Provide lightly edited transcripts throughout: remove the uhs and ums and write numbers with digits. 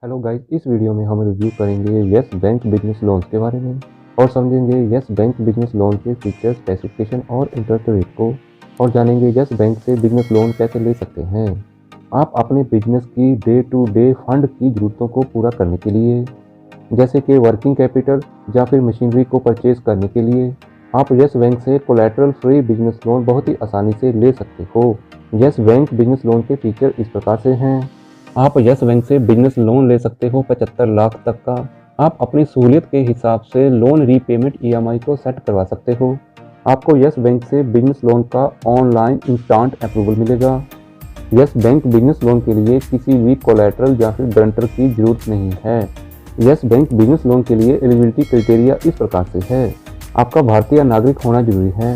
Hello guys, इस video में हम रिव्यू करेंगे यस बैंक बिजनेस लोन्स के बारे में और समझेंगे यस बैंक बिजनेस लोन के फीचर्स, स्पेसिफिकेशन और इंटरेस्ट रेट को और जानेंगे यस बैंक से बिजनेस लोन कैसे ले सकते हैं। आप अपने बिजनेस की डे टू डे फंड की ज़रूरतों को पूरा करने के लिए, जैसे कि वर्किंग कैपिटल या फिर मशीनरी को परचेज करने के लिए, आप यस बैंक से कोलैटरल फ्री बिजनेस लोन बहुत ही आसानी से ले सकते हो। यस बैंक बिजनेस लोन के फीचर इस प्रकार से हैं। आप यस बैंक से बिजनेस लोन ले सकते हो 75 लाख तक का। आप अपनी सहूलियत के हिसाब से लोन रीपेमेंट ईएमआई को सेट करवा सकते हो। आपको यस बैंक से बिजनेस लोन का ऑनलाइन इंस्टेंट अप्रूवल मिलेगा। यस बैंक बिजनेस लोन के लिए किसी भी कोलैटरल या फिर गारंटर की जरूरत नहीं है। यस बैंक बिजनेस लोन के लिए एलिजिबिलिटी क्राइटेरिया इस प्रकार से है। आपका भारतीय नागरिक होना जरूरी है।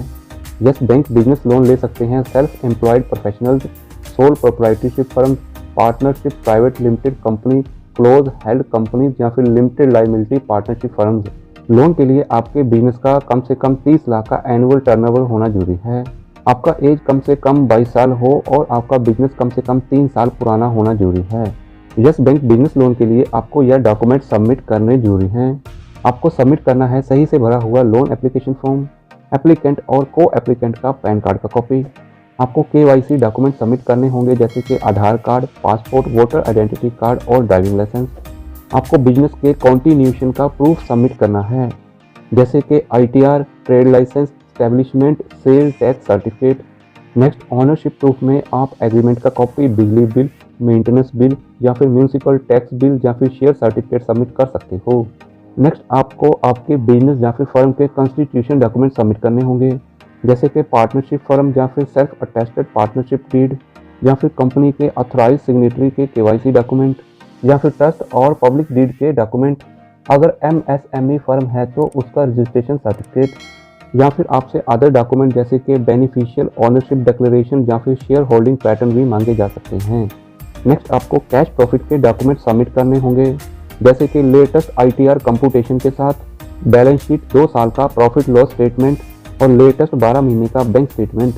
यस बैंक बिजनेस लोन ले सकते हैं self employed professionals, sole proprietorship firm, partnership, private limited company, close held companies या फिर limited liability partnership firms. Loan के लिए आपके बिजनेस का कम से कम 30 लाख का एनुअल टर्नओवर होना जरूरी है। आपका एज कम से कम 22 साल हो और आपका बिजनेस कम से कम 3 साल पुराना होना जरूरी है। यस बैंक बिजनेस लोन के लिए आपको यह डॉक्यूमेंट सबमिट करने जरूरी हैं। आपको सबमिट करना है सही से भरा हुआ लोन एप्लीकेशन फॉर्म, एप्लीकेंट और को एप्लीकेंट का पैन कार्ड का कॉपी। आपको KYC डॉक्यूमेंट सबमिट करने होंगे, जैसे कि Aadhaar card, passport, voter identity card और ड्राइविंग लाइसेंस। आपको बिजनेस के कॉन्टिन्यूएशन का प्रूफ सबमिट करना है, जैसे कि ITR, trade licence, establishment, sale tax certificate. Next, ownership proof में आप एग्रीमेंट का कॉपी, बिजली बिल, मेंटेनेंस बिल या फिर म्यूनिसिपल टैक्स बिल या फिर शेयर सर्टिफिकेट सबमिट कर सकते हो। नेक्स्ट, आपको आपके बिजनेस या फिर फर्म के कॉन्स्टिट्यूशन डॉक्यूमेंट सबमिट करने होंगे, जैसे कि पार्टनरशिप फर्म या फिर सेल्फ अटेस्टेड पार्टनरशिप डीड या फिर कंपनी के ऑथराइज सिग्नेटरी के KYC डॉक्यूमेंट या फिर ट्रस्ट और पब्लिक डीड के डॉक्यूमेंट। अगर MSME फर्म है तो उसका रजिस्ट्रेशन सर्टिफिकेट या फिर आपसे अदर डॉक्यूमेंट जैसे कि बेनिफिशियल ओनरशिप डिक्लेरेशन या फिर शेयर होल्डिंग पैटर्न भी मांगे जा सकते हैं। नेक्स्ट, आपको कैश प्रॉफिट के डॉक्यूमेंट सबमिट करने होंगे, जैसे कि लेटेस्ट ITR कंप्यूटेशन के साथ, बैलेंस शीट, 2 साल का प्रॉफिट लॉस स्टेटमेंट और लेटेस्ट 12 महीने का बैंक स्टेटमेंट।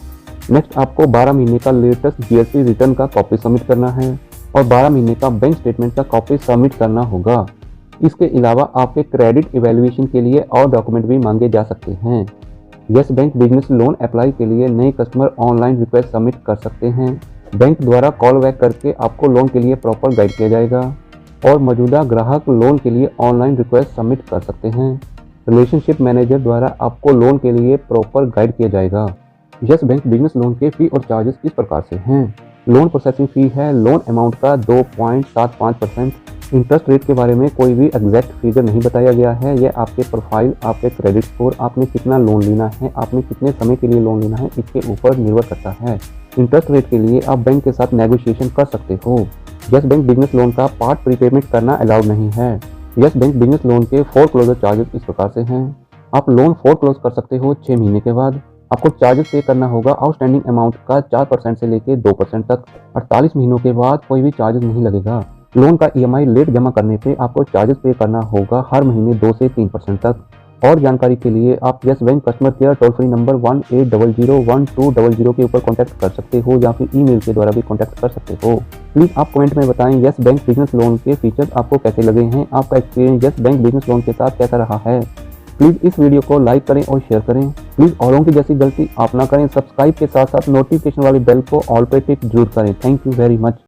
नेक्स्ट, आपको 12 महीने का लेटेस्ट GST रिटर्न का कॉपी सबमिट करना है और 12 महीने का बैंक स्टेटमेंट का कॉपी सबमिट करना होगा। इसके अलावा आपके क्रेडिट इवैल्यूएशन के लिए और डॉक्यूमेंट भी मांगे जा सकते हैं। Yes bank business loan apply के लिए नए कस्टमर ऑनलाइन रिक्वेस्ट सबमिट कर सकते हैं। बैंक द्वारा कॉल बैक करके आपको लोन के लिए प्रॉपर गाइड किया जाएगा और मौजूदा ग्राहक लोन के लिए ऑनलाइन रिक्वेस्ट सबमिट कर सकते हैं। रिलेशनशिप मैनेजर द्वारा आपको लोन के लिए प्रॉपर गाइड किया जाएगा। यस बैंक बिजनेस लोन के फी और चार्जेस इस प्रकार से हैं। लोन प्रोसेसिंग फी है लोन अमाउंट का 2.75%। इंटरेस्ट रेट के बारे में कोई भी एग्जैक्ट फिगर नहीं बताया गया है। यह आपके प्रोफाइल, आपके क्रेडिट स्कोर, आपने कितना लोन लेना है, आपने कितने समय के लिए लोन लेना है, इसके ऊपर निर्भर करता है। इंटरेस्ट रेट के लिए आप बैंक के साथ नेगोशिएशन कर सकते हो। यस बैंक बिजनेस लोन का पार्ट प्रीपेमेंट करना अलाउड नहीं है। यस बैंक बिजनेस लोन के फोरक्लोजर चार्जेस इस प्रकार से हैं। आप लोन फोरक्लोज कर सकते हो 6 महीने के बाद। आपको चार्जेस पे करना होगा आउटस्टैंडिंग अमाउंट का 4% से लेकर 2% तक। 48 महीनों के बाद कोई भी चार्जेस नहीं लगेगा। लोन का EMI लेट जमा करने पे आपको चार्जेस पे करना होगा हर महीने 2 से 3% तक। और जानकारी के लिए आप yes bank customer care toll free number 18001200 के ऊपर कॉन्टैक्ट कर सकते हो या फिर ईमेल के द्वारा भी कॉन्टैक्ट कर सकते हो। प्लीज़ आप कमेंट में बताएं यस बैंक बिजनेस लोन के फीचर्स आपको कैसे लगे हैं, आपका experience yes bank business loan के साथ कैसा रहा है। प्लीज़ इस वीडियो को लाइक करें और शेयर करें। प्लीज़ औरों की जैसी गलती आप ना करें। सब्सक्राइब के साथ साथ नोटिफिकेशन वाली बेल को ऑल पे टिक जरूर करें। Thank you very much.